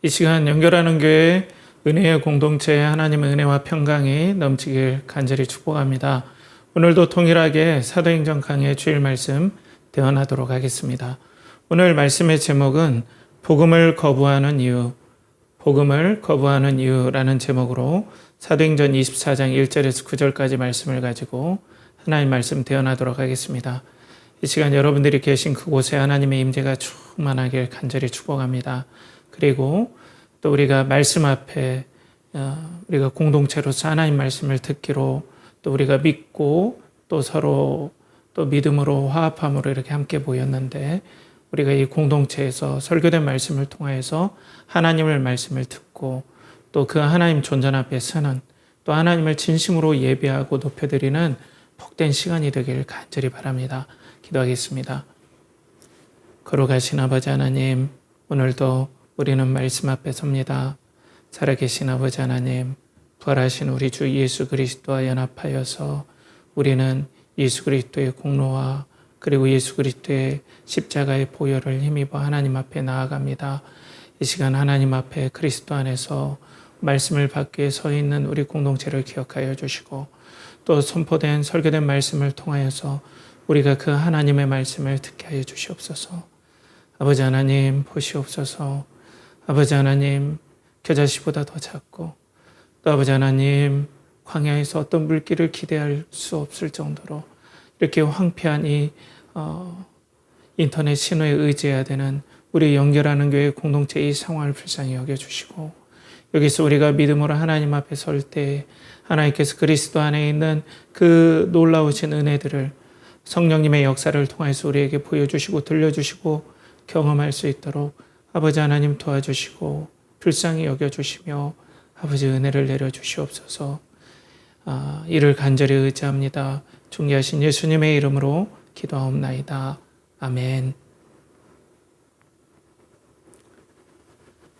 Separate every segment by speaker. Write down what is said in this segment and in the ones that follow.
Speaker 1: 이 시간 연결하는 교회 은혜의 공동체에 하나님의 은혜와 평강이 넘치길 간절히 축복합니다. 오늘도 동일하게 사도행전 강의 주일 말씀 대언하도록 하겠습니다. 오늘 말씀의 제목은 복음을 거부하는 이유, 복음을 거부하는 이유라는 제목으로 사도행전 24장 1절에서 9절까지 말씀을 가지고 하나님 말씀 대언하도록 하겠습니다. 이 시간 여러분들이 계신 그곳에 하나님의 임재가 충만하길 간절히 축복합니다. 그리고 또 우리가 말씀 앞에 우리가 공동체로서 하나님 말씀을 듣기로 또 우리가 믿고 또 서로 또 믿음으로 화합함으로 이렇게 함께 모였는데 우리가 이 공동체에서 설교된 말씀을 통하여서 하나님의 말씀을 듣고 또 그 하나님 존전 앞에 서는 또 하나님을 진심으로 예배하고 높여드리는 복된 시간이 되길 간절히 바랍니다. 기도하겠습니다. 걸어가신 아버지 하나님, 오늘도 우리는 말씀 앞에 섭니다. 살아계신 아버지 하나님, 부활하신 우리 주 예수 그리스도와 연합하여서 우리는 예수 그리스도의 공로와 그리고 예수 그리스도의 십자가의 보혈을 힘입어 하나님 앞에 나아갑니다. 이 시간 하나님 앞에 그리스도 안에서 말씀을 받기 위해 서 있는 우리 공동체를 기억하여 주시고 또 선포된 설교된 말씀을 통하여서 우리가 그 하나님의 말씀을 듣게 하여 주시옵소서. 아버지 하나님 보시옵소서. 아버지 하나님 겨자씨보다 더 작고 또 아버지 하나님 광야에서 어떤 물길을 기대할 수 없을 정도로 이렇게 황폐한 이 인터넷 신호에 의지해야 되는 우리 연결하는 교회 공동체 이 상황을 불쌍히 여겨주시고 여기서 우리가 믿음으로 하나님 앞에 설 때 하나님께서 그리스도 안에 있는 그 놀라우신 은혜들을 성령님의 역사를 통해서 우리에게 보여주시고 들려주시고 경험할 수 있도록 아버지 하나님 도와주시고 불쌍히 여겨주시며 아버지 은혜를 내려주시옵소서. 이를 간절히 의지합니다. 존귀하신 예수님의 이름으로 기도하옵나이다. 아멘.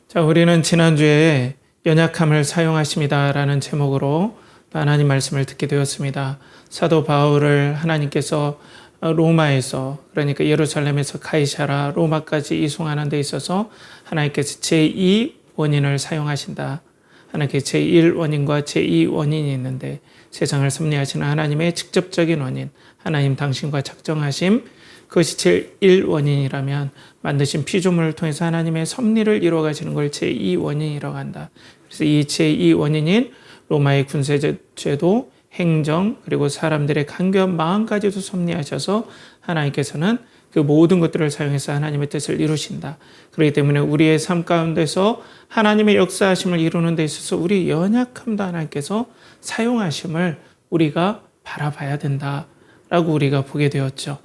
Speaker 1: 자, 우리는 지난주에 연약함을 사용하십니다라는 제목으로 하나님 말씀을 듣게 되었습니다. 사도 바울을 하나님께서 로마에서 그러니까 예루살렘에서 가이사라 로마까지 이송하는 데 있어서 하나님께서 제2 원인을 사용하신다. 하나님께 제1 원인과 제2 원인이 있는데 세상을 섭리하시는 하나님의 직접적인 원인, 하나님 당신과 작정하심, 그것이 제1 원인이라면 만드신 피조물을 통해서 하나님의 섭리를 이루어 가시는 걸 제2 원인이라고 한다. 그래서 이 제2 원인인 로마의 군세제도, 행정, 그리고 사람들의 간교한 마음까지도 섭리하셔서 하나님께서는 그 모든 것들을 사용해서 하나님의 뜻을 이루신다. 그렇기 때문에 우리의 삶 가운데서 하나님의 역사하심을 이루는 데 있어서 우리 연약함도 하나님께서 사용하심을 우리가 바라봐야 된다라고 우리가 보게 되었죠.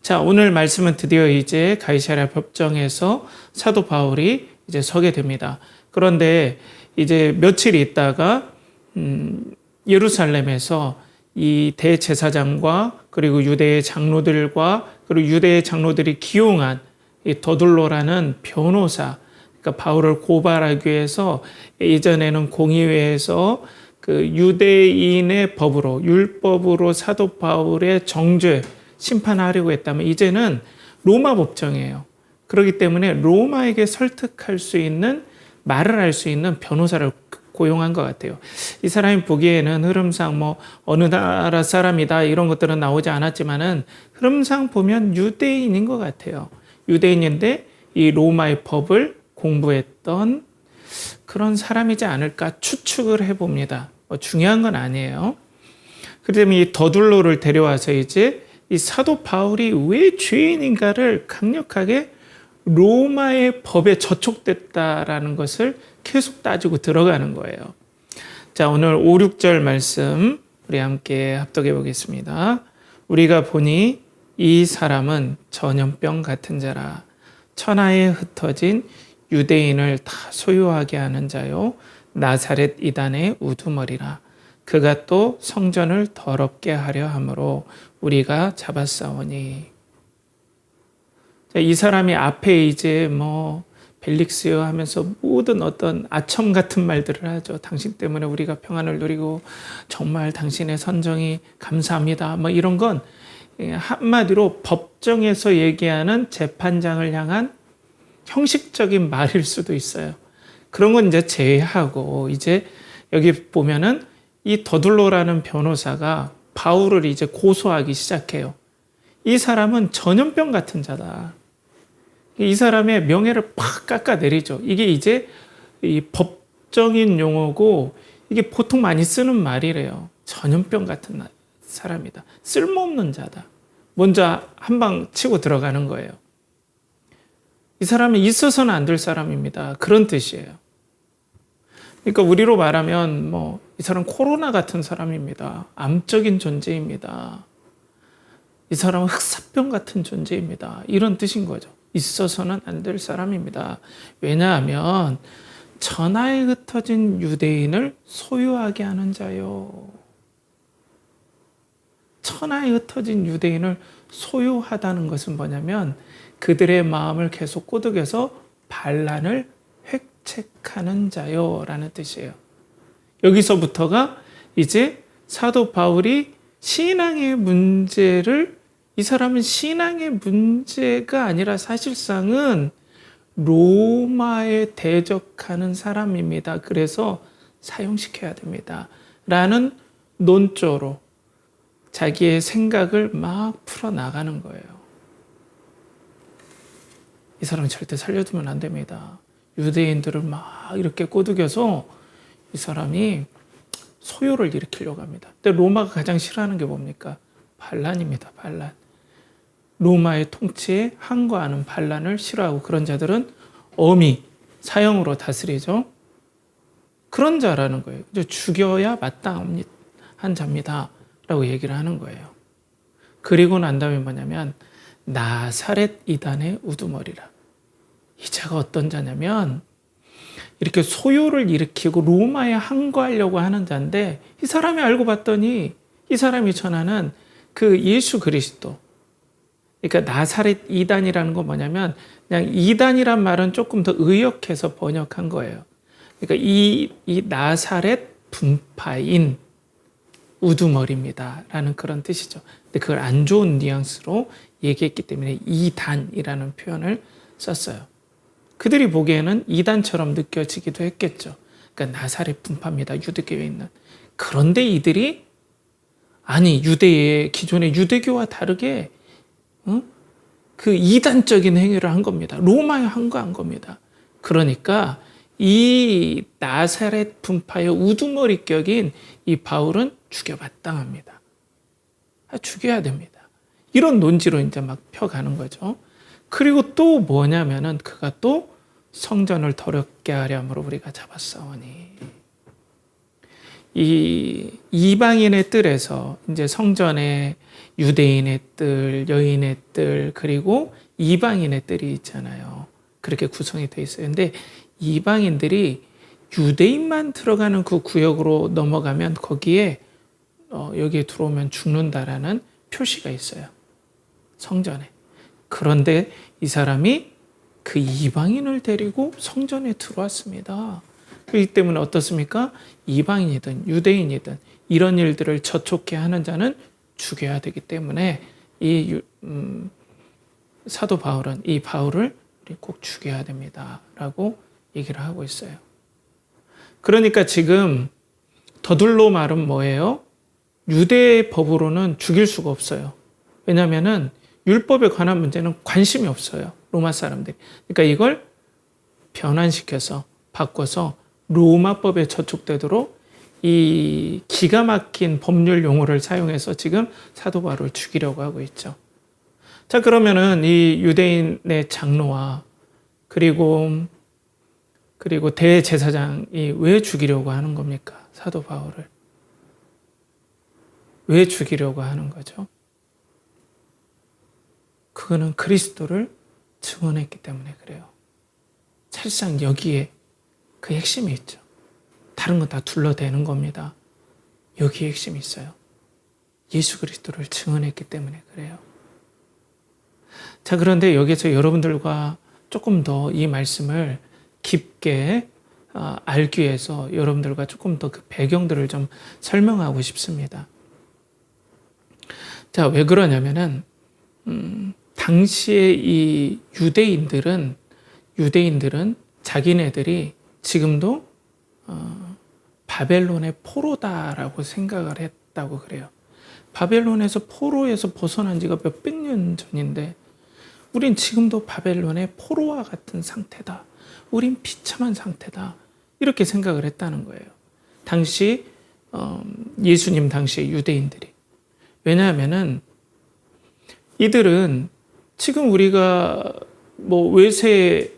Speaker 1: 자, 오늘 말씀은 드디어 이제 가이사랴 법정에서 사도 바울이 이제 서게 됩니다. 그런데 이제 며칠 있다가 예루살렘에서 이 대제사장과 그리고 유대의 장로들과 그리고 유대의 장로들이 기용한 이 더둘로라는 변호사, 그러니까 바울을 고발하기 위해서 예전에는 공의회에서 그 유대인의 법으로 율법으로 사도 바울의 정죄 심판하려고 했다면 이제는 로마 법정이에요. 그렇기 때문에 로마에게 설득할 수 있는 말을 할 수 있는 변호사를 고용한 것 같아요. 이 사람이 보기에는 흐름상 뭐 어느 나라 사람이다 이런 것들은 나오지 않았지만은 흐름상 보면 유대인인 것 같아요. 유대인인데 이 로마의 법을 공부했던 그런 사람이지 않을까 추측을 해봅니다. 뭐 중요한 건 아니에요. 그렇기 때문에 이 더둘로를 데려와서 이제 이 사도 바울이 왜 죄인인가를 강력하게 로마의 법에 저촉됐다라는 것을 계속 따지고 들어가는 거예요. 자, 오늘 5, 6절 말씀 우리 함께 합독해 보겠습니다. 우리가 보니 이 사람은 전염병 같은 자라 천하에 흩어진 유대인을 다 소유하게 하는 자요 나사렛 이단의 우두머리라. 그가 또 성전을 더럽게 하려 함으로 우리가 잡았사오니. 이 사람이 앞에 이제 뭐 벨릭스요 하면서 모든 어떤 아첨 같은 말들을 하죠. 당신 때문에 우리가 평안을 누리고 정말 당신의 선정이 감사합니다. 뭐 이런 건 한마디로 법정에서 얘기하는 재판장을 향한 형식적인 말일 수도 있어요. 그런 건 이제 제외하고 이제 여기 보면은 이 더둘로라는 변호사가 바울을 이제 고소하기 시작해요. 이 사람은 전염병 같은 자다. 이 사람의 명예를 팍 깎아내리죠. 이게 이제 이 법정인 용어고 이게 보통 많이 쓰는 말이래요. 전염병 같은 사람이다. 쓸모없는 자다. 먼저 한 방 치고 들어가는 거예요. 이 사람은 있어서는 안 될 사람입니다. 그런 뜻이에요. 그러니까 우리로 말하면 이 사람 코로나 같은 사람입니다. 암적인 존재입니다. 이 사람은 흑사병 같은 존재입니다. 이런 뜻인 거죠. 있어서는 안 될 사람입니다. 왜냐하면 천하에 흩어진 유대인을 소유하게 하는 자요. 천하에 흩어진 유대인을 소유하다는 것은 뭐냐면 그들의 마음을 계속 꼬드겨서 반란을 획책하는 자요 라는 뜻이에요. 여기서부터가 이제 사도 바울이 신앙의 문제를, 이 사람은 신앙의 문제가 아니라 사실상은 로마에 대적하는 사람입니다. 그래서 사형시켜야 됩니다. 라는 논조로 자기의 생각을 막 풀어나가는 거예요. 이 사람은 절대 살려두면 안 됩니다. 유대인들을 막 이렇게 꼬드겨서 이 사람이 소요를 일으키려고 합니다. 근데 로마가 가장 싫어하는 게 뭡니까? 반란입니다. 반란. 로마의 통치에 항거하는 반란을 싫어하고 그런 자들은 엄히 사형으로 다스리죠. 그런 자라는 거예요. 죽여야 마땅한 자입니다. 라고 얘기를 하는 거예요. 그리고 난 다음에 뭐냐면 나사렛 이단의 우두머리라. 이 자가 어떤 자냐면 이렇게 소요를 일으키고 로마에 항거하려고 하는 자인데 이 사람이 알고 봤더니 이 사람이 전하는 그 예수 그리스도, 그러니까 나사렛 이단이라는 건 뭐냐면 그냥 이단이란 말은 조금 더 의역해서 번역한 거예요. 그러니까 이 나사렛 분파인 우두머리입니다 라는 그런 뜻이죠. 근데 그걸 안 좋은 뉘앙스로 얘기했기 때문에 이단이라는 표현을 썼어요. 그들이 보기에는 이단처럼 느껴지기도 했겠죠. 그러니까 나사렛 분파입니다. 유대교에 있는. 그런데 이들이 아니 유대의 기존의 유대교와 다르게 그 이단적인 행위를 한 겁니다. 로마에 항거한 겁니다. 그러니까 이 나사렛 분파의 우두머리격인 이 바울은 죽여 마땅합니다. 죽여야 됩니다. 이런 논지로 이제 막 펴가는 거죠. 그리고 또 뭐냐면은 그가 또 성전을 더럽게 하려 함으로 우리가 잡았사오니, 이 이방인의 뜰에서 이제 성전에 유대인의 뜰, 여인의 뜰, 그리고 이방인의 뜰이 있잖아요. 그렇게 구성이 돼 있어요. 근데 이방인들이 유대인만 들어가는 그 구역으로 넘어가면 거기에 여기에 들어오면 죽는다라는 표시가 있어요. 성전에. 그런데 이 사람이 그 이방인을 데리고 성전에 들어왔습니다. 그렇기 때문에 어떻습니까? 이방인이든 유대인이든 이런 일들을 저촉해 하는 자는 죽여야 되기 때문에 이 사도 바울은 이 바울을 우리 꼭 죽여야 됩니다. 라고 얘기를 하고 있어요. 그러니까 지금 더둘로 말은 뭐예요? 유대 법으로는 죽일 수가 없어요. 왜냐하면은 율법에 관한 문제는 관심이 없어요. 로마 사람들이. 그러니까 이걸 변환시켜서 바꿔서 로마법에 저촉되도록 이 기가 막힌 법률 용어를 사용해서 지금 사도 바울을 죽이려고 하고 있죠. 자, 그러면은 이 유대인의 장로와 그리고 대제사장이 왜 죽이려고 하는 겁니까? 사도 바울을. 왜 죽이려고 하는 거죠? 그거는 그리스도를 증언했기 때문에 그래요. 사실상 여기에 그 핵심이 있죠. 다른 건 다 둘러대는 겁니다. 여기에 핵심이 있어요. 예수 그리스도를 증언했기 때문에 그래요. 자, 그런데 여기서 여러분들과 조금 더 이 말씀을 깊게 알기 위해서 여러분들과 조금 더 그 배경들을 좀 설명하고 싶습니다. 자, 왜 그러냐면은 당시에 이 유대인들은 자기네들이 지금도 바벨론의 포로다라고 생각을 했다고 그래요. 바벨론에서 포로에서 벗어난 지가 몇백 년 전인데 우린 지금도 바벨론의 포로와 같은 상태다. 우린 비참한 상태다. 이렇게 생각을 했다는 거예요. 당시 예수님 당시의 유대인들이. 왜냐하면은 이들은 지금 우리가 뭐 외세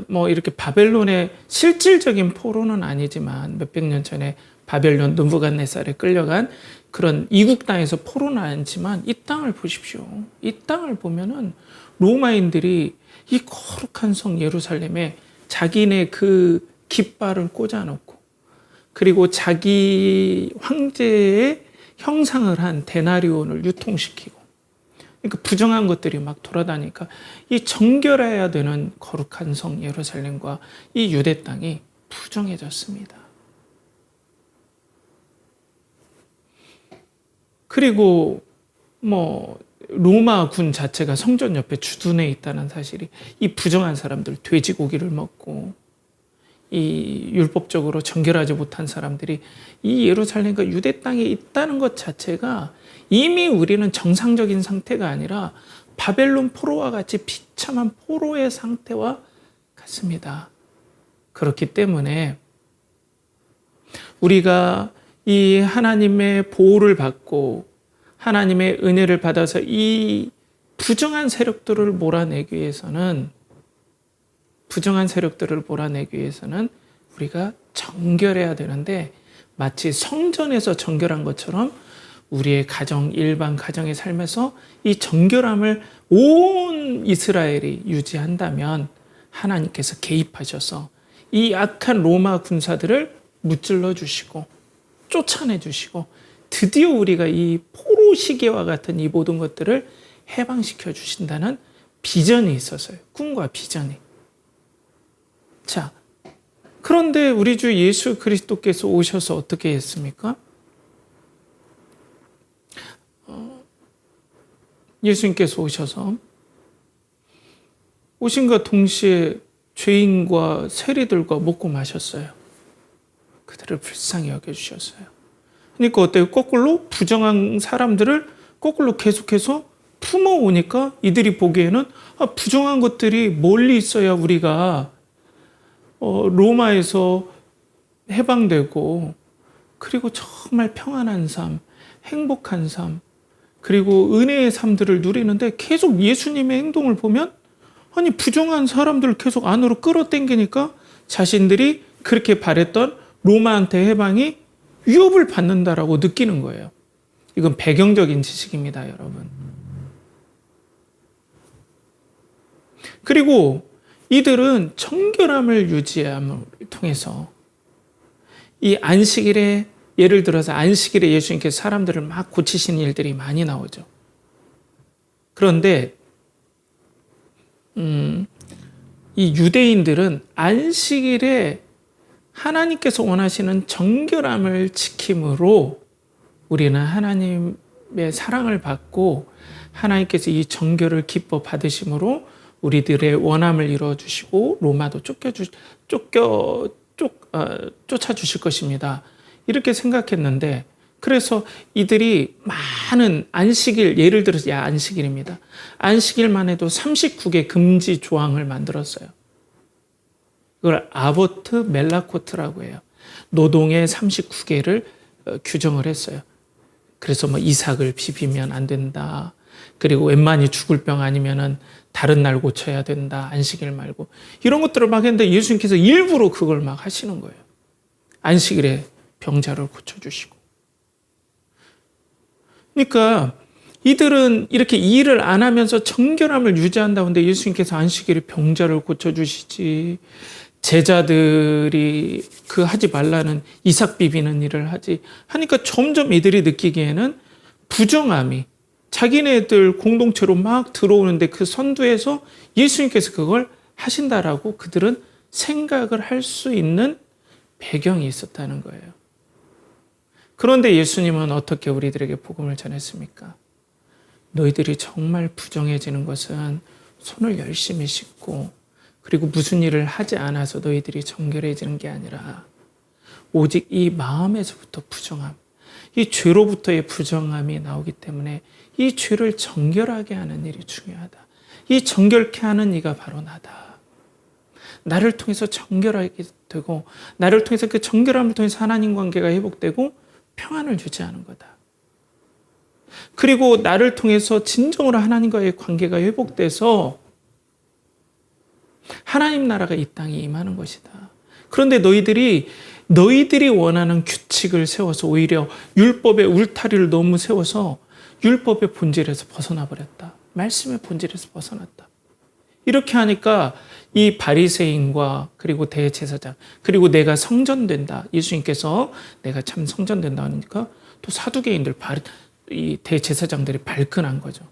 Speaker 1: 뭐 이렇게 바벨론의 실질적인 포로는 아니지만 몇백 년 전에 바벨론 느부갓네살에 끌려간 그런 이국 땅에서 포로는 아니지만 이 땅을 보십시오. 이 땅을 보면은 로마인들이 이 거룩한 성 예루살렘에 자기네 그 깃발을 꽂아놓고 그리고 자기 황제의 형상을 한 데나리온을 유통시키고 그러니까 부정한 것들이 막 돌아다니니까 이 정결해야 되는 거룩한 성 예루살렘과 이 유대 땅이 부정해졌습니다. 그리고 뭐 로마 군 자체가 성전 옆에 주둔해 있다는 사실이 이 부정한 사람들 돼지고기를 먹고 이 율법적으로 정결하지 못한 사람들이 이 예루살렘과 유대 땅에 있다는 것 자체가 이미 우리는 정상적인 상태가 아니라 바벨론 포로와 같이 비참한 포로의 상태와 같습니다. 그렇기 때문에 우리가 이 하나님의 보호를 받고 하나님의 은혜를 받아서 이 부정한 세력들을 몰아내기 위해서는 우리가 정결해야 되는데 마치 성전에서 정결한 것처럼 우리의 가정, 일반 가정의 삶에서 이 정결함을 온 이스라엘이 유지한다면 하나님께서 개입하셔서 이 악한 로마 군사들을 무찔러 주시고 쫓아내 주시고 드디어 우리가 이 포로 시계와 같은 이 모든 것들을 해방시켜 주신다는 비전이 있었어요. 꿈과 비전이. 자, 그런데 우리 주 예수 그리스도께서 오셔서 어떻게 했습니까? 예수님께서 오셔서 오신과 동시에 죄인과 세리들과 먹고 마셨어요. 그들을 불쌍히 여겨주셨어요. 그러니까 어때요? 거꾸로 부정한 사람들을 거꾸로 계속해서 품어오니까 이들이 보기에는 부정한 것들이 멀리 있어야 우리가 로마에서 해방되고 그리고 정말 평안한 삶, 행복한 삶, 그리고 은혜의 삶들을 누리는데 계속 예수님의 행동을 보면 아니 부정한 사람들을 계속 안으로 끌어당기니까 자신들이 그렇게 바랬던 로마한테 해방이 위협을 받는다라고 느끼는 거예요. 이건 배경적인 지식입니다, 여러분. 그리고 이들은 정결함을 유지함을 통해서 이 안식일에 예를 들어서 안식일에 예수님께서 사람들을 막 고치시는 일들이 많이 나오죠. 그런데 이 유대인들은 안식일에 하나님께서 원하시는 정결함을 지킴으로 우리는 하나님의 사랑을 받고 하나님께서 이 정결을 기뻐 받으심으로 우리들의 원함을 이루어주시고 로마도 쫓아주실 것입니다. 이렇게 생각했는데 그래서 이들이 많은 안식일, 예를 들어서 안식일입니다. 안식일만 해도 39개 금지 조항을 만들었어요. 이걸 아보트 멜라코트라고 해요. 노동의 39개를 규정을 했어요. 그래서 뭐 이삭을 비비면 안 된다. 그리고 웬만히 죽을 병 아니면은 다른 날 고쳐야 된다. 안식일 말고. 이런 것들을 막 했는데 예수님께서 일부러 그걸 막 하시는 거예요. 안식일에 병자를 고쳐주시고. 그러니까 이들은 이렇게 일을 안 하면서 정결함을 유지한다고 하는데 예수님께서 안식일에 병자를 고쳐주시지. 제자들이 그 하지 말라는 이삭 비비는 일을 하지 하니까 점점 이들이 느끼기에는 부정함이 자기네들 공동체로 막 들어오는데 그 선두에서 예수님께서 그걸 하신다라고 그들은 생각을 할 수 있는 배경이 있었다는 거예요. 그런데 예수님은 어떻게 우리들에게 복음을 전했습니까? 너희들이 정말 부정해지는 것은 손을 열심히 씻고 그리고 무슨 일을 하지 않아서 너희들이 정결해지는 게 아니라 오직 이 마음에서부터 부정함, 이 죄로부터의 부정함이 나오기 때문에 이 죄를 정결하게 하는 일이 중요하다. 이 정결케 하는 이가 바로 나다. 나를 통해서 정결하게 되고 나를 통해서 그 정결함을 통해서 하나님 관계가 회복되고 평안을 유지하는 거다. 그리고 나를 통해서 진정으로 하나님과의 관계가 회복돼서 하나님 나라가 이 땅에 임하는 것이다. 그런데 너희들이 원하는 규칙을 세워서 오히려 율법의 울타리를 너무 세워서 율법의 본질에서 벗어나 버렸다. 말씀의 본질에서 벗어났다. 이렇게 하니까 이 바리새인과 그리고 대제사장 그리고 내가 성전된다. 예수님께서 내가 참 성전된다 하니까 또 사두개인들 이 대제사장들이 발끈한 거죠.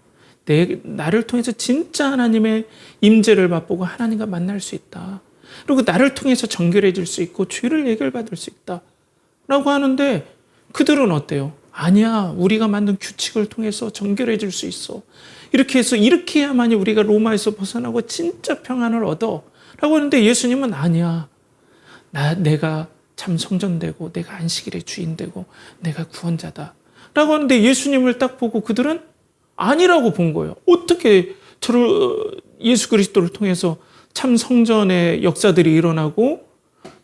Speaker 1: 나를 통해서 진짜 하나님의 임재를 맛보고 하나님과 만날 수 있다. 그리고 나를 통해서 정결해질 수 있고 죄를 해결받을 수 있다. 라고 하는데 그들은 어때요? 아니야. 우리가 만든 규칙을 통해서 정결해질 수 있어. 이렇게 해서 이렇게 해야만이 우리가 로마에서 벗어나고 진짜 평안을 얻어. 라고 하는데 예수님은 아니야. 내가 참 성전되고 내가 안식일의 주인 되고 내가 구원자다. 라고 하는데 예수님을 딱 보고 그들은 아니라고 본 거예요. 어떻게 예수 그리스도를 통해서 참 성전의 역사들이 일어나고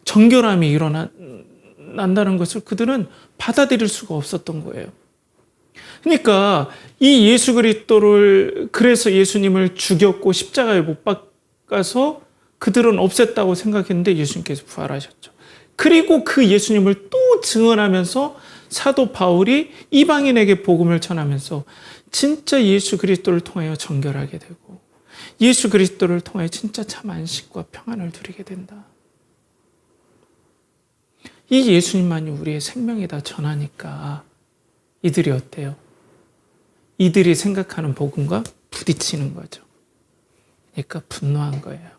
Speaker 1: 정결함이 일어난다는 것을 그들은 받아들일 수가 없었던 거예요. 그러니까 이 예수 그리스도를 그래서 예수님을 죽였고 십자가에 못 박아서 그들은 없앴다고 생각했는데 예수님께서 부활하셨죠. 그리고 그 예수님을 또 증언하면서 사도 바울이 이방인에게 복음을 전하면서 진짜 예수 그리스도를 통하여 정결하게 되고 예수 그리스도를 통하여 진짜 참 안식과 평안을 누리게 된다. 이 예수님만이 우리의 생명이다 전하니까 이들이 어때요? 이들이 생각하는 복음과 부딪히는 거죠. 그러니까 분노한 거예요.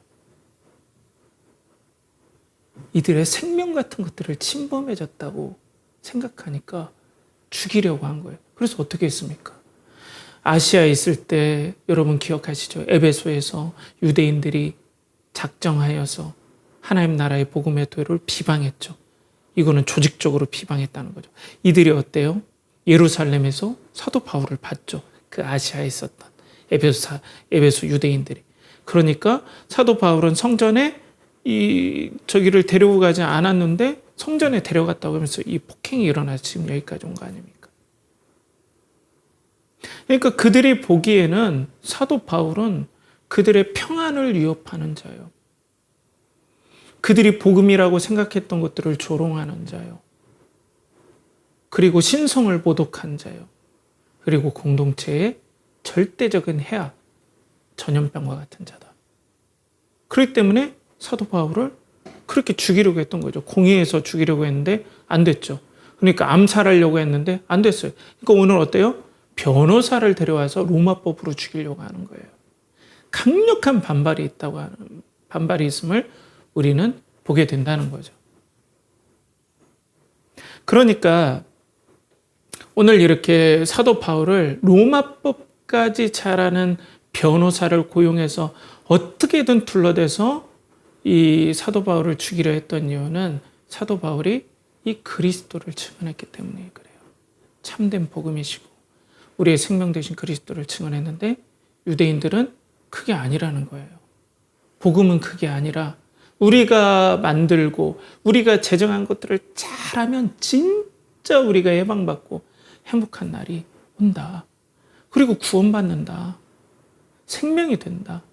Speaker 1: 이들의 생명 같은 것들을 침범해졌다고 생각하니까 죽이려고 한 거예요. 그래서 어떻게 했습니까? 아시아에 있을 때 여러분 기억하시죠? 에베소에서 유대인들이 작정하여서 하나님 나라의 복음의 도를 비방했죠. 이거는 조직적으로 비방했다는 거죠. 이들이 어때요? 예루살렘에서 사도 바울을 봤죠. 그 아시아에 있었던 에베소 유대인들이. 그러니까 사도 바울은 성전에 저기를 데리고 가지 않았는데 성전에 데려갔다고 하면서 이 폭행이 일어나서 지금 여기까지 온 거 아닙니까? 그러니까 그들이 보기에는 사도 바울은 그들의 평안을 위협하는 자요. 그들이 복음이라고 생각했던 것들을 조롱하는 자요. 그리고 신성을 모독한 자요. 그리고 공동체의 절대적인 해악, 전염병과 같은 자다. 그렇기 때문에 사도 바울을 그렇게 죽이려고 했던 거죠. 공의에서 죽이려고 했는데 안 됐죠. 그러니까 암살하려고 했는데 안 됐어요. 그러니까 오늘 어때요? 변호사를 데려와서 로마법으로 죽이려고 하는 거예요. 강력한 반발이 있음을 우리는 보게 된다는 거죠. 그러니까 오늘 이렇게 사도 바울을 로마법까지 잘하는 변호사를 고용해서 어떻게든 둘러대서 이 사도 바울을 죽이려 했던 이유는 사도 바울이 이 그리스도를 증언했기 때문에 그래요. 참된 복음이시고 우리의 생명 되신 그리스도를 증언했는데 유대인들은 그게 아니라는 거예요. 복음은 그게 아니라 우리가 만들고 우리가 제정한 것들을 잘하면 진짜 우리가 해방받고 행복한 날이 온다. 그리고 구원받는다. 생명이 된다.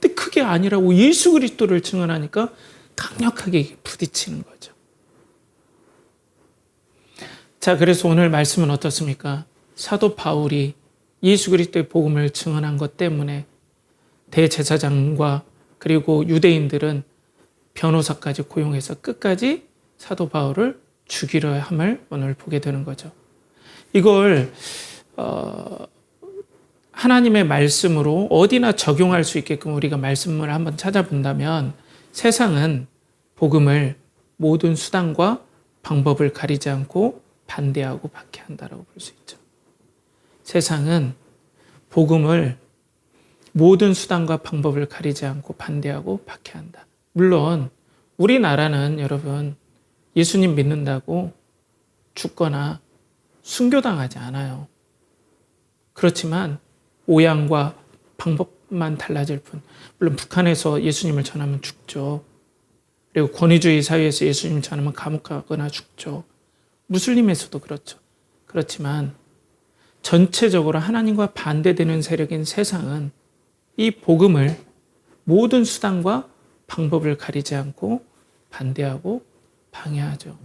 Speaker 1: 근데 그게 아니라고 예수 그리스도를 증언하니까 강력하게 부딪히는 거죠. 자, 그래서 오늘 말씀은 어떻습니까? 사도 바울이 예수 그리스도의 복음을 증언한 것 때문에 대제사장과 그리고 유대인들은 변호사까지 고용해서 끝까지 사도 바울을 죽이려 함을 오늘 보게 되는 거죠. 이걸 하나님의 말씀으로 어디나 적용할 수 있게끔 우리가 말씀을 한번 찾아본다면 세상은 복음을 모든 수단과 방법을 가리지 않고 반대하고 박해한다라고 볼 수 있죠. 세상은 복음을 모든 수단과 방법을 가리지 않고 반대하고 박해한다. 물론 우리나라는 여러분 예수님 믿는다고 죽거나 순교당하지 않아요. 그렇지만 오양과 방법만 달라질 뿐. 물론 북한에서 예수님을 전하면 죽죠. 그리고 권위주의 사회에서 예수님을 전하면 감옥 가거나 죽죠. 무슬림에서도 그렇죠. 그렇지만 전체적으로 하나님과 반대되는 세력인 세상은 이 복음을 모든 수단과 방법을 가리지 않고 반대하고 방해하죠.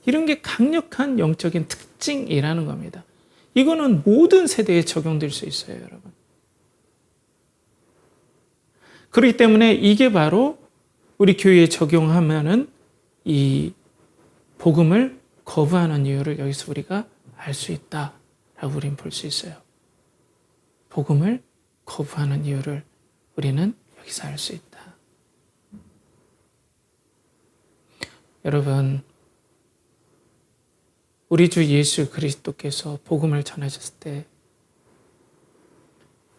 Speaker 1: 이런 게 강력한 영적인 특징이라는 겁니다. 이거는 모든 세대에 적용될 수 있어요, 여러분. 그렇기 때문에 이게 바로 우리 교회에 적용하면은 이 복음을 거부하는 이유를 여기서 우리가 알 수 있다라고 우리는 볼 수 있어요. 복음을 거부하는 이유를 우리는 여기서 알 수 있다. 여러분, 우리 주 예수 그리스도께서 복음을 전하셨을 때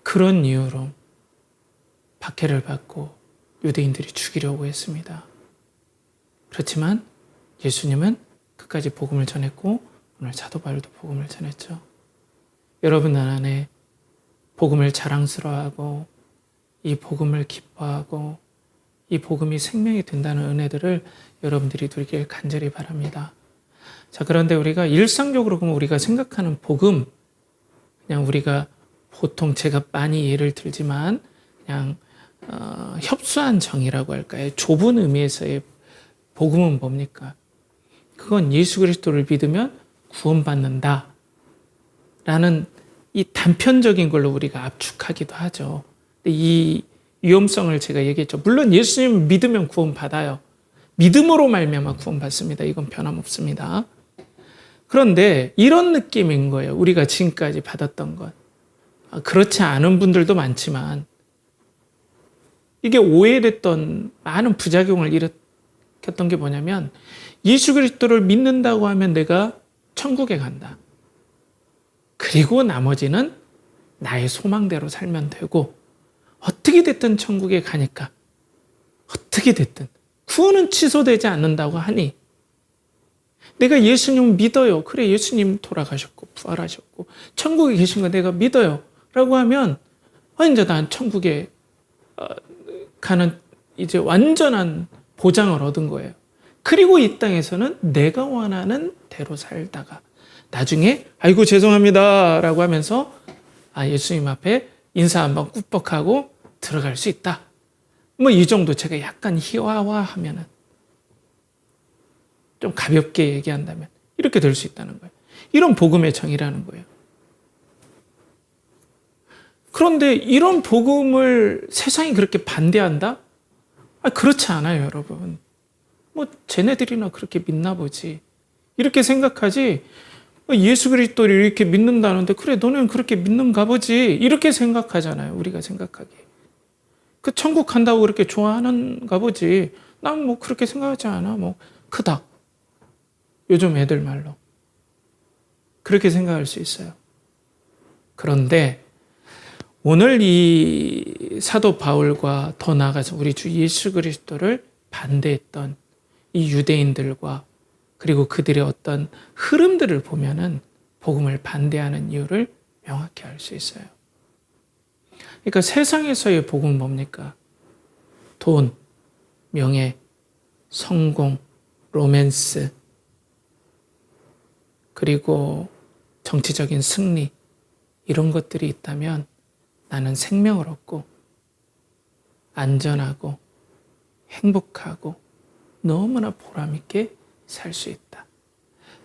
Speaker 1: 그런 이유로 박해를 받고 유대인들이 죽이려고 했습니다. 그렇지만 예수님은 끝까지 복음을 전했고 오늘 사도 바울도 복음을 전했죠. 여러분 안에 복음을 자랑스러워하고 이 복음을 기뻐하고 이 복음이 생명이 된다는 은혜들을 여러분들이 누리길 간절히 바랍니다. 자, 그런데 우리가 일상적으로 보면 우리가 생각하는 복음, 그냥 우리가 보통 제가 많이 예를 들지만 그냥 협소한 정의라고 할까요? 좁은 의미에서의 복음은 뭡니까? 그건 예수 그리스도를 믿으면 구원받는다 라는 이 단편적인 걸로 우리가 압축하기도 하죠. 근데 이 위험성을 제가 얘기했죠. 물론 예수님 믿으면 구원받아요. 믿음으로 말미암아 구원받습니다. 이건 변함없습니다. 그런데 이런 느낌인 거예요. 우리가 지금까지 받았던 것. 그렇지 않은 분들도 많지만 이게 오해됐던 많은 부작용을 일으켰던 게 뭐냐면 예수 그리스도를 믿는다고 하면 내가 천국에 간다. 그리고 나머지는 나의 소망대로 살면 되고 어떻게 됐든 천국에 가니까 어떻게 됐든 구원은 취소되지 않는다고 하니 내가 예수님 믿어요. 그래, 예수님 돌아가셨고 부활하셨고 천국에 계신 거 내가 믿어요. 라고 하면 이제 난 천국에 가는 이제 완전한 보장을 얻은 거예요. 그리고 이 땅에서는 내가 원하는 대로 살다가 나중에 아이고 죄송합니다 라고 하면서 예수님 앞에 인사 한번 꾹뻑하고 들어갈 수 있다. 뭐 이 정도 제가 약간 희화화하면은 좀 가볍게 얘기한다면 이렇게 될 수 있다는 거예요. 이런 복음의 정의라는 거예요. 그런데 이런 복음을 세상이 그렇게 반대한다? 그렇지 않아요, 여러분. 뭐 쟤네들이나 그렇게 믿나 보지. 이렇게 생각하지. 예수 그리스도를 이렇게 믿는다는데 그래 너는 그렇게 믿는가 보지. 이렇게 생각하잖아요. 우리가 생각하기에. 그 천국 간다고 그렇게 좋아하는가 보지. 난 뭐 그렇게 생각하지 않아. 뭐 크다. 요즘 애들 말로. 그렇게 생각할 수 있어요. 그런데 오늘 이 사도 바울과 더 나아가서 우리 주 예수 그리스도를 반대했던 이 유대인들과 그리고 그들의 어떤 흐름들을 보면은 복음을 반대하는 이유를 명확히 알 수 있어요. 그러니까 세상에서의 복음은 뭡니까? 돈, 명예, 성공, 로맨스, 그리고 정치적인 승리, 이런 것들이 있다면 나는 생명을 얻고 안전하고 행복하고 너무나 보람있게 살 수 있다.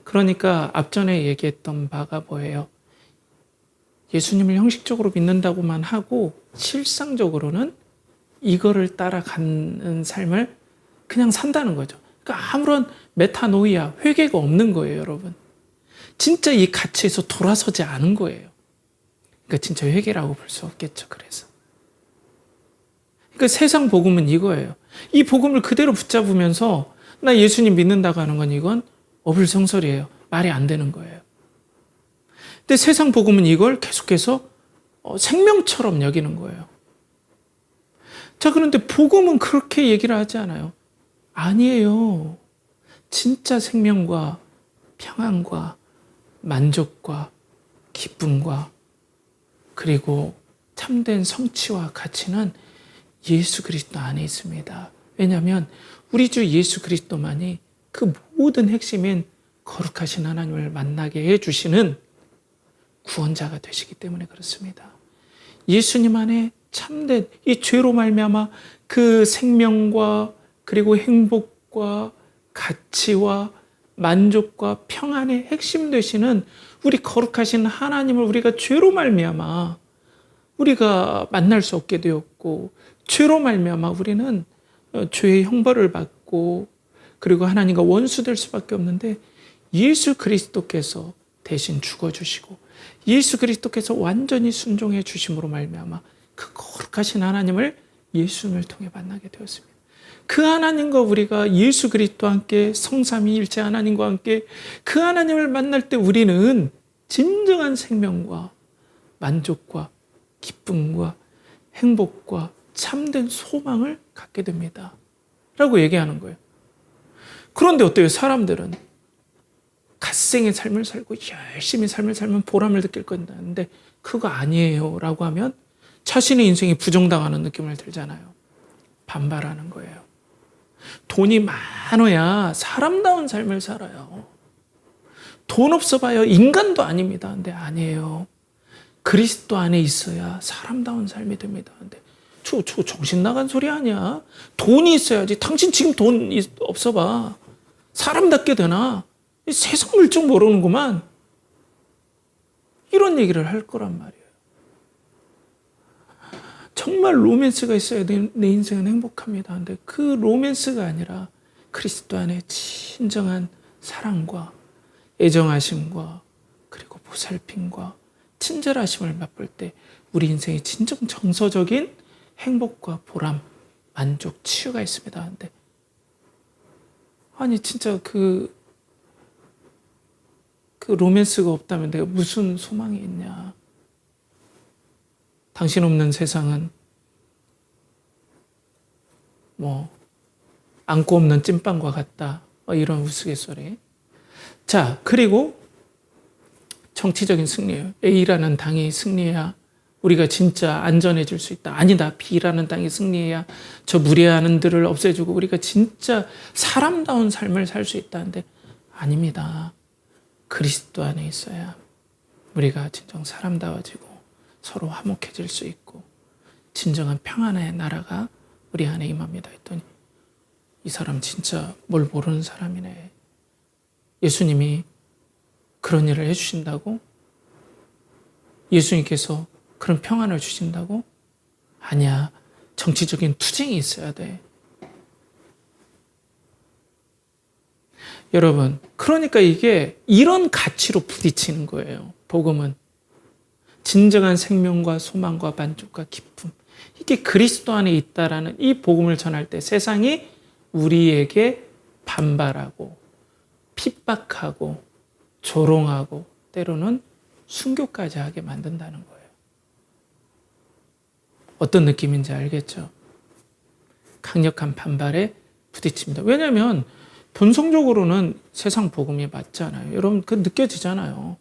Speaker 1: 그러니까 앞전에 얘기했던 바가 뭐예요? 예수님을 형식적으로 믿는다고만 하고 실상적으로는 이거를 따라가는 삶을 그냥 산다는 거죠. 그러니까 아무런 메타노이아, 회개가 없는 거예요, 여러분. 진짜 이 가치에서 돌아서지 않은 거예요. 그러니까 진짜 회개라고 볼 수 없겠죠, 그래서. 그러니까 세상 복음은 이거예요. 이 복음을 그대로 붙잡으면서 나 예수님 믿는다고 하는 건 이건 어불성설이에요. 말이 안 되는 거예요. 근데 세상 복음은 이걸 계속해서 생명처럼 여기는 거예요. 자, 그런데 복음은 그렇게 얘기를 하지 않아요. 아니에요. 진짜 생명과 평안과 만족과 기쁨과 그리고 참된 성취와 가치는 예수 그리스도 안에 있습니다. 왜냐하면 우리 주 예수 그리스도만이 그 모든 핵심인 거룩하신 하나님을 만나게 해주시는 구원자가 되시기 때문에 그렇습니다. 예수님 안에 참된 이 죄로 말미암아 그 생명과 그리고 행복과 가치와 만족과 평안의 핵심 되시는 우리 거룩하신 하나님을 우리가 죄로 말미암아 우리가 만날 수 없게 되었고, 죄로 말미암아 우리는 죄의 형벌을 받고 그리고 하나님과 원수될 수밖에 없는데, 예수 그리스도께서 대신 죽어주시고 예수 그리스도께서 완전히 순종해 주심으로 말미암아 그 거룩하신 하나님을 예수님을 통해 만나게 되었습니다. 그 하나님과 우리가 예수 그리스도와 함께 성삼위일체 하나님과 함께 그 하나님을 만날 때 우리는 진정한 생명과 만족과 기쁨과 행복과 참된 소망을 갖게 됩니다. 라고 얘기하는 거예요. 그런데 어때요? 사람들은 갓생의 삶을 살고 열심히 삶을 살면 보람을 느낄 건데, 근데 그거 아니에요 라고 하면 자신의 인생이 부정당하는 느낌을 들잖아요. 반발하는 거예요. 돈이 많아야 사람다운 삶을 살아요. 돈 없어 봐요. 인간도 아닙니다. 근데 아니에요. 그리스도 안에 있어야 사람다운 삶이 됩니다. 근데 저 정신 나간 소리 아니야. 돈이 있어야지. 당신 지금 돈 없어 봐. 사람답게 되나? 세상 물정 모르는구만. 이런 얘기를 할 거란 말이에요. 정말 로맨스가 있어야 내 인생은 행복합니다. 근데 그 로맨스가 아니라 그리스도 안에 진정한 사랑과 애정하심과 그리고 보살핌과 친절하심을 맛볼 때 우리 인생에 진정 정서적인 행복과 보람, 만족, 치유가 있습니다. 근데 아니 진짜 그 로맨스가 없다면 내가 무슨 소망이 있냐. 당신 없는 세상은 안고 없는 찐빵과 같다. 이런 우스갯소리. 자, 그리고 정치적인 승리예요. A라는 당이 승리해야 우리가 진짜 안전해질 수 있다. 아니다. B라는 당이 승리해야 저 무례한 들을 없애주고 우리가 진짜 사람다운 삶을 살 수 있다는데 아닙니다. 그리스도 안에 있어야 우리가 진정 사람다워지고 서로 화목해질 수 있고 진정한 평안의 나라가 우리 안에 임합니다 했더니 이 사람 진짜 뭘 모르는 사람이네. 예수님이 그런 일을 해주신다고? 예수님께서 그런 평안을 주신다고? 아니야. 정치적인 투쟁이 있어야 돼. 여러분, 그러니까 이게 이런 가치로 부딪히는 거예요. 복음은. 진정한 생명과 소망과 만족과 기쁨. 이게 그리스도 안에 있다라는 이 복음을 전할 때 세상이 우리에게 반발하고 핍박하고 조롱하고 때로는 순교까지 하게 만든다는 거예요. 어떤 느낌인지 알겠죠? 강력한 반발에 부딪힙니다. 왜냐하면 본성적으로는 세상 복음이 맞잖아요. 여러분 그 느껴지잖아요.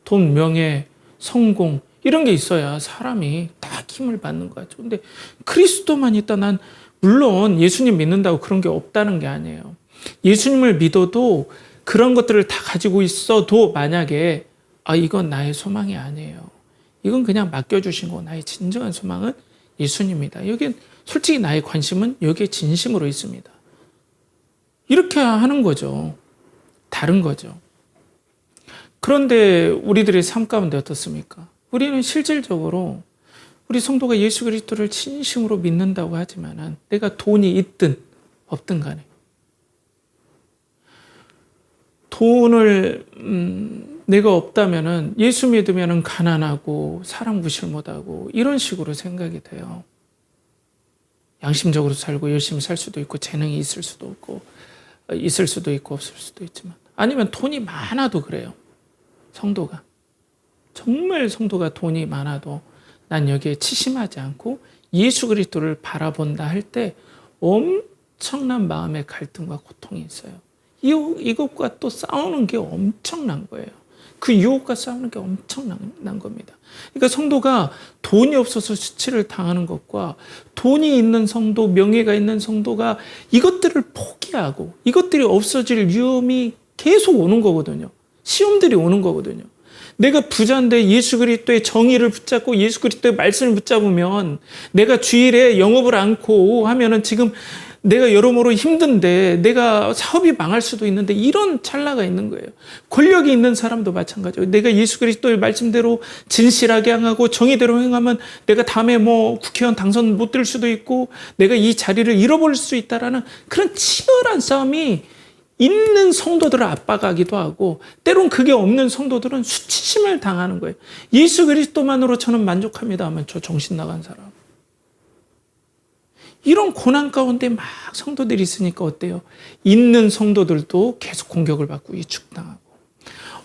Speaker 1: 돈, 명예, 성공 이런 게 있어야 사람이 다 힘을 받는 거죠. 근데 그리스도만 있다. 난 물론 예수님 믿는다고 그런 게 없다는 게 아니에요. 예수님을 믿어도 그런 것들을 다 가지고 있어도 만약에 이건 나의 소망이 아니에요. 이건 그냥 맡겨주신 거. 나의 진정한 소망은 예수님이다. 여긴 솔직히 나의 관심은 여기에 진심으로 있습니다. 이렇게 하는 거죠. 다른 거죠. 그런데 우리들의 삶 가운데 어떻습니까? 우리는 실질적으로 우리 성도가 예수 그리스도를 진심으로 믿는다고 하지만 내가 돈이 있든 없든 간에 돈을 내가 없다면은 예수 믿으면은 가난하고 사람 무시를 못하고 이런 식으로 생각이 돼요. 양심적으로 살고 열심히 살 수도 있고 재능이 있을 수도 없고 있을 수도 있고 없을 수도 있지만 아니면 돈이 많아도 그래요. 성도가. 정말 성도가 돈이 많아도 난 여기에 치심하지 않고 예수 그리스도를 바라본다 할 때 엄청난 마음의 갈등과 고통이 있어요. 이것과 또 싸우는 게 엄청난 거예요. 그 유혹과 싸우는 게 엄청난 겁니다. 그러니까 성도가 돈이 없어서 수치를 당하는 것과 돈이 있는 성도, 명예가 있는 성도가 이것들을 포기하고 이것들이 없어질 위험이 계속 오는 거거든요. 시험들이 오는 거거든요. 내가 부자인데 예수 그리스도의 정의를 붙잡고 예수 그리스도의 말씀을 붙잡으면 내가 주일에 영업을 않고 하면은 지금 내가 여러모로 힘든데 내가 사업이 망할 수도 있는데 이런 찰나가 있는 거예요. 권력이 있는 사람도 마찬가지예요. 내가 예수 그리스도의 말씀대로 진실하게 행하고 정의대로 행하면 내가 다음에 뭐 국회의원 당선 못 될 수도 있고 내가 이 자리를 잃어버릴 수 있다라는 그런 치열한 싸움이 있는 성도들을 압박하기도 하고 때론 그게 없는 성도들은 수치심을 당하는 거예요. 예수 그리스도만으로 저는 만족합니다 하면 저 정신 나간 사람. 이런 고난 가운데 막 성도들이 있으니까 어때요? 있는 성도들도 계속 공격을 받고 위축당하고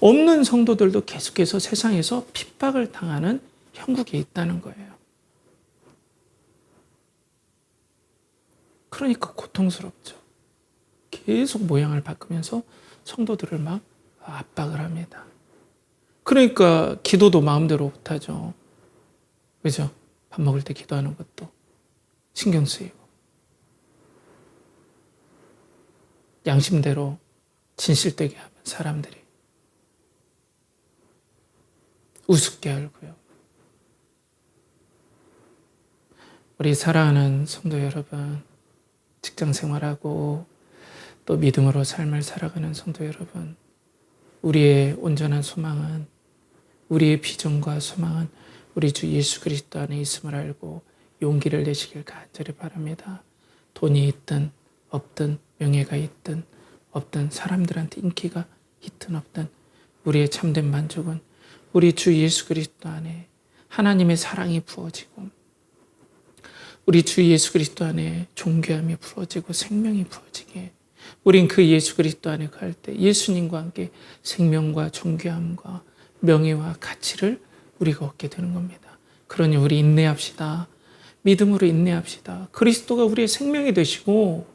Speaker 1: 없는 성도들도 계속해서 세상에서 핍박을 당하는 형국에 있다는 거예요. 그러니까 고통스럽죠. 계속 모양을 바꾸면서 성도들을 막 압박을 합니다. 그러니까 기도도 마음대로 못하죠. 그죠? 밥 먹을 때 기도하는 것도 신경 쓰이고 양심대로 진실되게 하면 사람들이 우습게 알고요. 우리 사랑하는 성도 여러분, 직장 생활하고 또 믿음으로 삶을 살아가는 성도 여러분, 우리의 온전한 소망은, 우리의 비전과 소망은 우리 주 예수 그리스도 안에 있음을 알고 용기를 내시길 간절히 바랍니다. 돈이 있든 없든 명예가 있든 없든 사람들한테 인기가 있든 없든 우리의 참된 만족은 우리 주 예수 그리스도 안에 하나님의 사랑이 부어지고 우리 주 예수 그리스도 안에 존귀함이 부어지고 생명이 부어지게 우린 그 예수 그리스도 안에 갈 때 예수님과 함께 생명과 존귀함과 명예와 가치를 우리가 얻게 되는 겁니다. 그러니 우리 인내합시다. 믿음으로 인내합시다. 그리스도가 우리의 생명이 되시고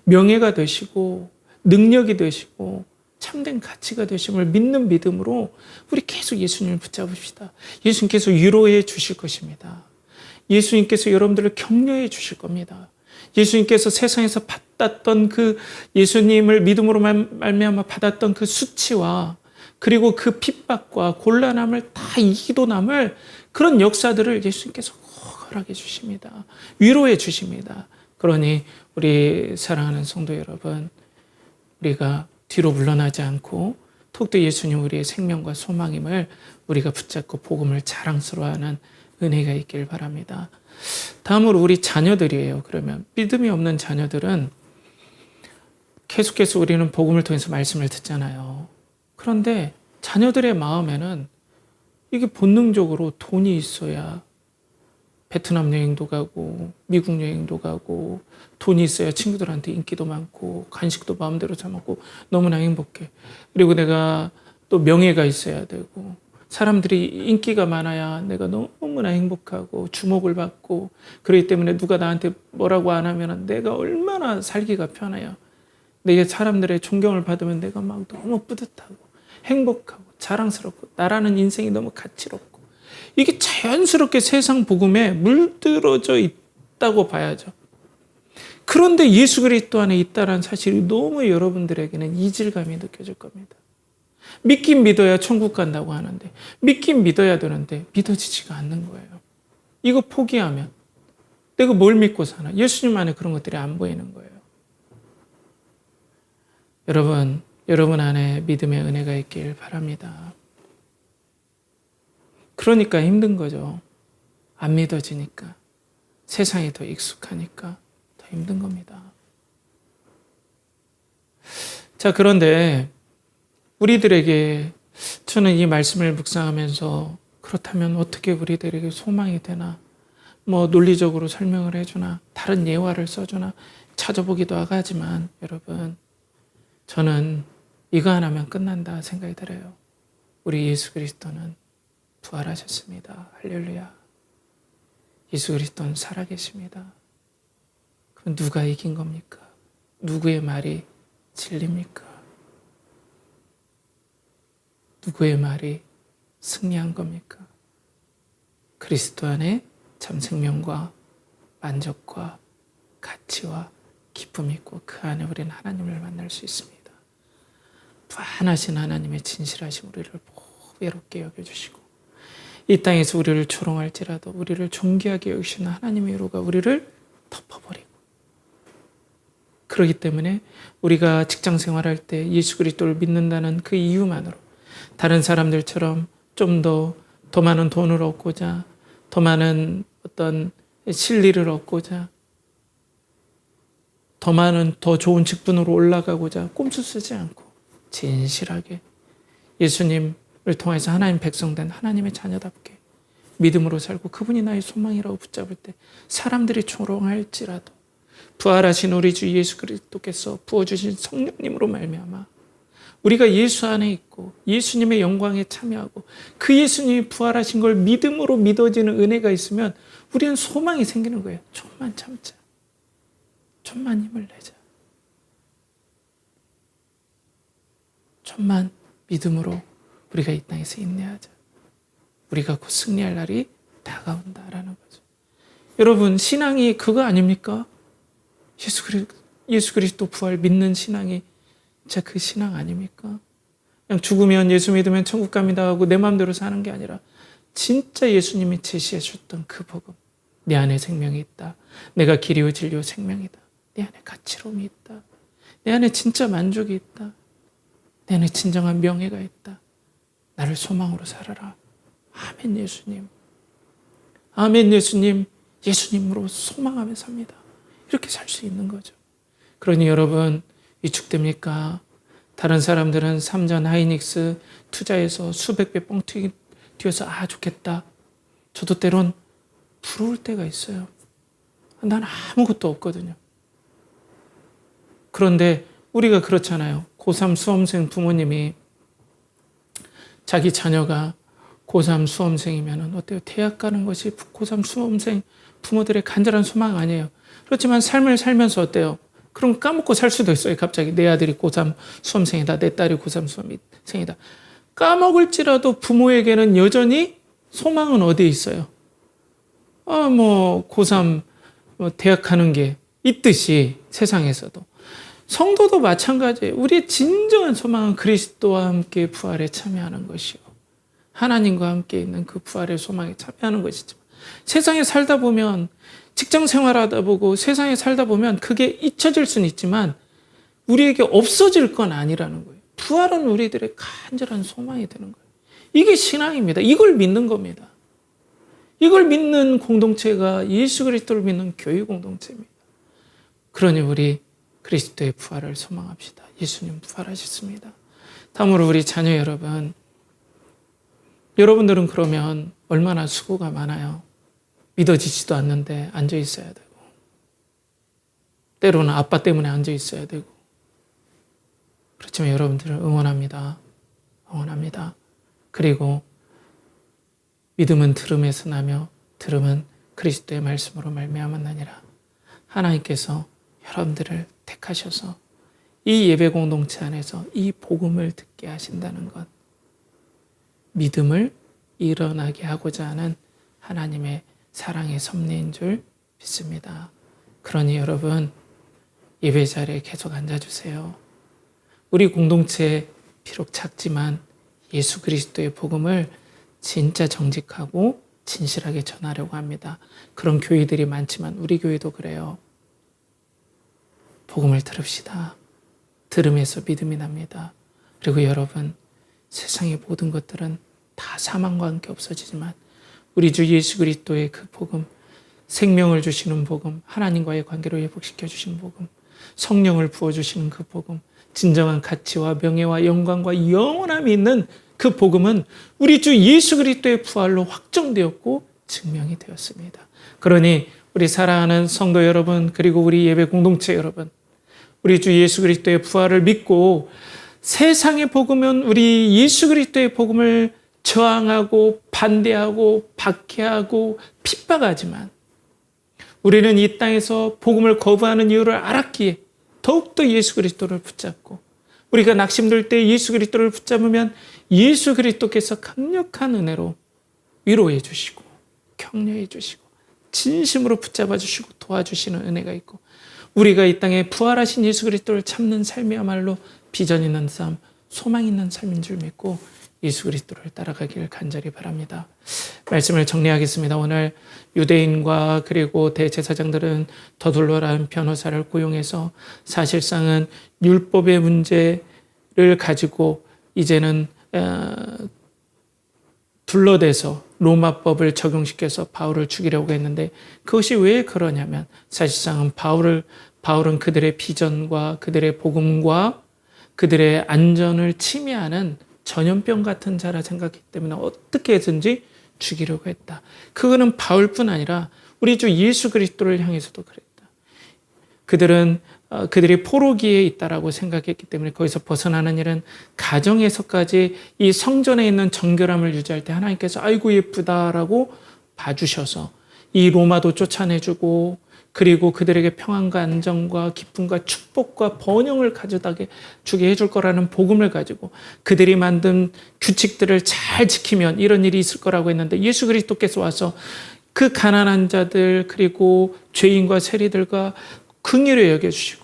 Speaker 1: 명예가 되시고 능력이 되시고 참된 가치가 되심을 믿는 믿음으로 우리 계속 예수님을 붙잡읍시다. 예수님께서 위로해 주실 것입니다. 예수님께서 여러분들을 격려해 주실 겁니다. 예수님께서 세상에서 받았던 그 예수님을 믿음으로 말미암아 받았던 그 수치와 그리고 그 핍박과 곤란함을 다 이기도 남을 그런 역사들을 예수님께서 허락해 주십니다. 위로해 주십니다. 그러니 우리 사랑하는 성도 여러분, 우리가 뒤로 물러나지 않고 더욱더 예수님 우리의 생명과 소망임을 우리가 붙잡고 복음을 자랑스러워하는 은혜가 있길 바랍니다. 다음으로 우리 자녀들이에요. 그러면 믿음이 없는 자녀들은 계속해서 우리는 복음을 통해서 말씀을 듣잖아요. 그런데 자녀들의 마음에는 이게 본능적으로 돈이 있어야 베트남 여행도 가고 미국 여행도 가고 돈이 있어야 친구들한테 인기도 많고 간식도 마음대로 사 먹고 너무나 행복해. 그리고 내가 또 명예가 있어야 되고 사람들이 인기가 많아야 내가 너무나 행복하고 주목을 받고 그렇기 때문에 누가 나한테 뭐라고 안 하면 내가 얼마나 살기가 편해요. 내게 사람들의 존경을 받으면 내가 막 너무 뿌듯하고 행복하고 자랑스럽고 나라는 인생이 너무 가치롭고 이게 자연스럽게 세상 복음에 물들어져 있다고 봐야죠. 그런데 예수 그리스도 안에 있다는 사실이 너무 여러분들에게는 이질감이 느껴질 겁니다. 믿긴 믿어야 천국 간다고 하는데 믿긴 믿어야 되는데 믿어지지가 않는 거예요. 이거 포기하면 내가 뭘 믿고 사나? 예수님 안에 그런 것들이 안 보이는 거예요. 여러분 안에 믿음의 은혜가 있길 바랍니다. 그러니까 힘든 거죠. 안 믿어지니까. 세상이 더 익숙하니까 더 힘든 겁니다. 자, 그런데 우리들에게 저는 이 말씀을 묵상하면서 그렇다면 어떻게 우리들에게 소망이 되나? 뭐 논리적으로 설명을 해주나? 다른 예화를 써주나? 찾아보기도 하지만 여러분, 저는 이거 하나면 끝난다 생각이 들어요. 우리 예수 그리스도는 부활하셨습니다. 할렐루야. 예수 그리스도는 살아계십니다. 그럼 누가 이긴 겁니까? 누구의 말이 진리입니까? 누구의 말이 승리한 겁니까? 그리스도 안에 참 생명과 만족과 가치와 기쁨이 있고 그 안에 우리는 하나님을 만날 수 있습니다. 무한하신 하나님의 진실하신 우리를 보배롭게 여겨주시고 이 땅에서 우리를 조롱할지라도 우리를 존귀하게 여기시는 하나님의 위로가 우리를 덮어버리고 그렇기 때문에 우리가 직장 생활할 때 예수 그리스도를 믿는다는 그 이유만으로 다른 사람들처럼 좀 더 많은 돈을 얻고자 더 많은 어떤 실리를 얻고자 더 좋은 직분으로 올라가고자 꼼수 쓰지 않고 진실하게 예수님을 통해서 하나님 백성된 하나님의 자녀답게 믿음으로 살고 그분이 나의 소망이라고 붙잡을 때 사람들이 조롱할지라도 부활하신 우리 주 예수 그리스도께서 부어주신 성령님으로 말미암아 우리가 예수 안에 있고 예수님의 영광에 참여하고 그 예수님이 부활하신 걸 믿음으로 믿어지는 은혜가 있으면 우리는 소망이 생기는 거예요. 좀만 참자. 좀만 힘을 내자. 좀만 믿음으로 우리가 이 땅에서 인내하자. 우리가 곧 승리할 날이 다가온다라는 거죠. 여러분 신앙이 그거 아닙니까? 예수 그리스도 부활 믿는 신앙이 진짜 그 신앙 아닙니까? 그냥 죽으면 예수 믿으면 천국 갑니다 하고 내 마음대로 사는 게 아니라 진짜 예수님이 제시해 줬던 그 복음. 내 안에 생명이 있다. 내가 길이요 진리요 생명이다. 내 안에 가치로움이 있다. 내 안에 진짜 만족이 있다. 내 안에 진정한 명예가 있다. 나를 소망으로 살아라. 아멘 예수님. 아멘 예수님. 예수님으로 소망하며 삽니다. 이렇게 살 수 있는 거죠. 그러니 여러분 위축됩니까? 다른 사람들은 삼전 하이닉스 투자해서 수백 배 뻥 튀어서 좋겠다. 저도 때론 부러울 때가 있어요. 난 아무것도 없거든요. 그런데 우리가 그렇잖아요. 고3 수험생 부모님이 자기 자녀가 고3 수험생이면 어때요? 대학 가는 것이 고3 수험생 부모들의 간절한 소망 아니에요. 그렇지만 삶을 살면서 어때요? 그럼 까먹고 살 수도 있어요. 갑자기 내 아들이 고3 수험생이다. 내 딸이 고3 수험생이다. 까먹을지라도 부모에게는 여전히 소망은 어디에 있어요? 고3 대학 가는 게 있듯이 세상에서도. 성도도 마찬가지예요. 우리의 진정한 소망은 그리스도와 함께 부활에 참여하는 것이요. 하나님과 함께 있는 그 부활의 소망에 참여하는 것이지만 세상에 살다 보면 직장 생활하다 보고 세상에 살다 보면 그게 잊혀질 수는 있지만 우리에게 없어질 건 아니라는 거예요. 부활은 우리들의 간절한 소망이 되는 거예요. 이게 신앙입니다. 이걸 믿는 겁니다. 이걸 믿는 공동체가 예수 그리스도를 믿는 교회 공동체입니다. 그러니 우리 그리스도의 부활을 소망합시다. 예수님 부활하셨습니다. 다음으로 우리 자녀 여러분들은 그러면 얼마나 수고가 많아요. 믿어지지도 않는데 앉아 있어야 되고 때로는 아빠 때문에 앉아 있어야 되고 그렇지만 여러분들을 응원합니다. 그리고 믿음은 들음에서 나며 들음은 그리스도의 말씀으로 말미암았느니라. 하나님께서 여러분들을 택하셔서 이 예배 공동체 안에서 이 복음을 듣게 하신다는 것, 믿음을 일어나게 하고자 하는 하나님의 사랑의 섭리인 줄 믿습니다. 그러니 여러분 예배 자리에 계속 앉아주세요. 우리 공동체 비록 작지만 예수 그리스도의 복음을 진짜 정직하고 진실하게 전하려고 합니다. 그런 교회들이 많지만 우리 교회도 그래요. 복음을 들읍시다. 들음에서 믿음이 납니다. 그리고 여러분 세상의 모든 것들은 다 사망과 함께 없어지지만 우리 주 예수 그리스도의 그 복음, 생명을 주시는 복음, 하나님과의 관계를 회복시켜 주신 복음, 성령을 부어주시는 그 복음, 진정한 가치와 명예와 영광과 영원함이 있는 그 복음은 우리 주 예수 그리스도의 부활로 확정되었고 증명이 되었습니다. 그러니 우리 사랑하는 성도 여러분, 그리고 우리 예배 공동체 여러분, 우리 주 예수 그리스도의 부활을 믿고 세상의 복음은 우리 예수 그리스도의 복음을 저항하고 반대하고 박해하고 핍박하지만 우리는 이 땅에서 복음을 거부하는 이유를 알았기에 더욱더 예수 그리스도를 붙잡고 우리가 낙심될 때 예수 그리스도를 붙잡으면 예수 그리스도께서 강력한 은혜로 위로해 주시고 격려해 주시고 진심으로 붙잡아 주시고 도와주시는 은혜가 있고 우리가 이 땅에 부활하신 예수 그리스도를 참는 삶이야말로 비전 있는 삶, 소망 있는 삶인 줄 믿고 예수 그리스도를 따라가기를 간절히 바랍니다. 말씀을 정리하겠습니다. 오늘 유대인과 그리고 대제사장들은 더둘러라는 변호사를 고용해서 사실상은 율법의 문제를 가지고 이제는 둘러대서 로마법을 적용시켜서 바울을 죽이려고 했는데 그것이 왜 그러냐면 사실상은 바울은 그들의 비전과 그들의 복음과 그들의 안전을 침해하는 전염병 같은 자라 생각했기 때문에 어떻게 해서든지 죽이려고 했다. 그거는 바울뿐 아니라 우리 주 예수 그리스도를 향해서도 그랬다. 그들이 포로기에 있다라고 생각했기 때문에 거기서 벗어나는 일은 가정에서까지 이 성전에 있는 정결함을 유지할 때 하나님께서 아이고 예쁘다라고 봐주셔서 이 로마도 쫓아내주고 그리고 그들에게 평안과 안정과 기쁨과 축복과 번영을 가져다 주게 해줄 거라는 복음을 가지고 그들이 만든 규칙들을 잘 지키면 이런 일이 있을 거라고 했는데 예수 그리스도께서 와서 그 가난한 자들 그리고 죄인과 세리들과 긍휼히 여겨주시고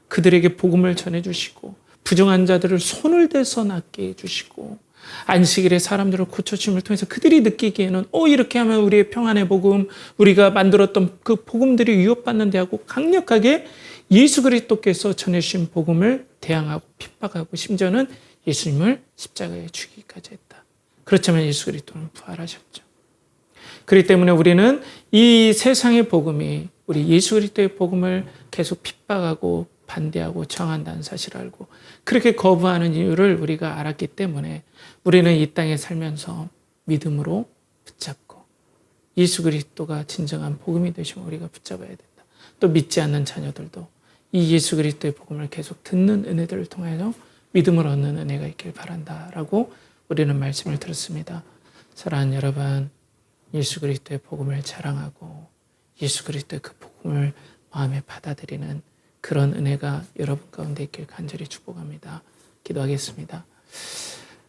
Speaker 1: 그들에게 복음을 전해주시고 부정한 자들을 손을 대서 낫게 해주시고 안식일에 사람들을 고쳐줌을 통해서 그들이 느끼기에는 이렇게 하면 우리의 평안의 복음 우리가 만들었던 그 복음들이 위협받는데 하고 강력하게 예수 그리스도께서 전해주신 복음을 대항하고 핍박하고 심지어는 예수님을 십자가에 죽이기까지 했다. 그렇지만 예수 그리스도는 부활하셨죠. 그렇기 때문에 우리는 이 세상의 복음이 우리 예수 그리스도의 복음을 계속 핍박하고 반대하고 저항한다는 사실을 알고 그렇게 거부하는 이유를 우리가 알았기 때문에 우리는 이 땅에 살면서 믿음으로 붙잡고 예수 그리스도가 진정한 복음이 되시면 우리가 붙잡아야 된다. 또 믿지 않는 자녀들도 이 예수 그리스도의 복음을 계속 듣는 은혜들을 통해서 믿음을 얻는 은혜가 있길 바란다라고 우리는 말씀을 들었습니다. 사랑하는 여러분, 예수 그리스도의 복음을 자랑하고 예수 그리스도의 그 복음을 마음에 받아들이는 그런 은혜가 여러분 가운데 있길 간절히 축복합니다. 기도하겠습니다.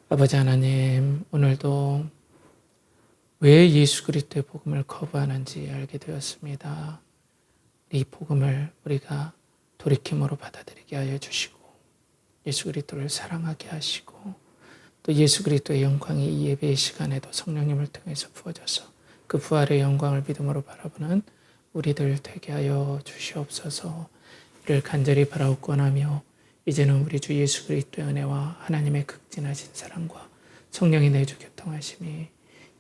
Speaker 1: 아버지 하나님, 오늘도 왜 예수 그리스도의 복음을 거부하는지 알게 되었습니다. 이 복음을 우리가 돌이킴으로 받아들이게 하여 주시고 예수 그리스도를 사랑하게 하시고 또 예수 그리스도의 영광이 이 예배의 시간에도 성령님을 통해서 부어져서 그 부활의 영광을 믿음으로 바라보는 우리들 되게 하여 주시옵소서. 이를 간절히 바라옵고나며 이제는 우리 주 예수 그리스도의 은혜와 하나님의 극진하신 사랑과 성령이 내주 교통하심이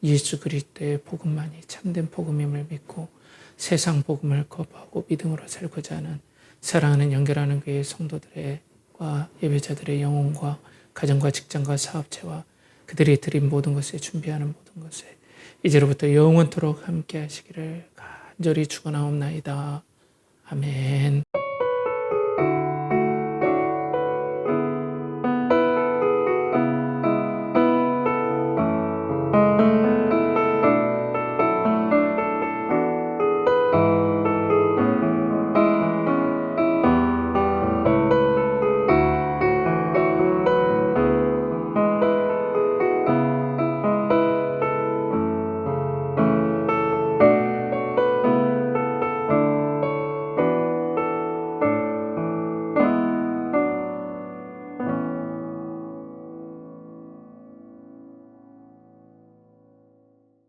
Speaker 1: 예수 그리스도의 복음만이 참된 복음임을 믿고 세상 복음을 거부하고 믿음으로 살고자 하는 사랑하는 연결하는 교회 성도들과 예배자들의 영혼과 가정과 직장과 사업체와 그들이 드린 모든 것에 준비하는 모든 것에 이제로부터 영원토록 함께 하시기를 간절히 축원하옵나이다. 아멘.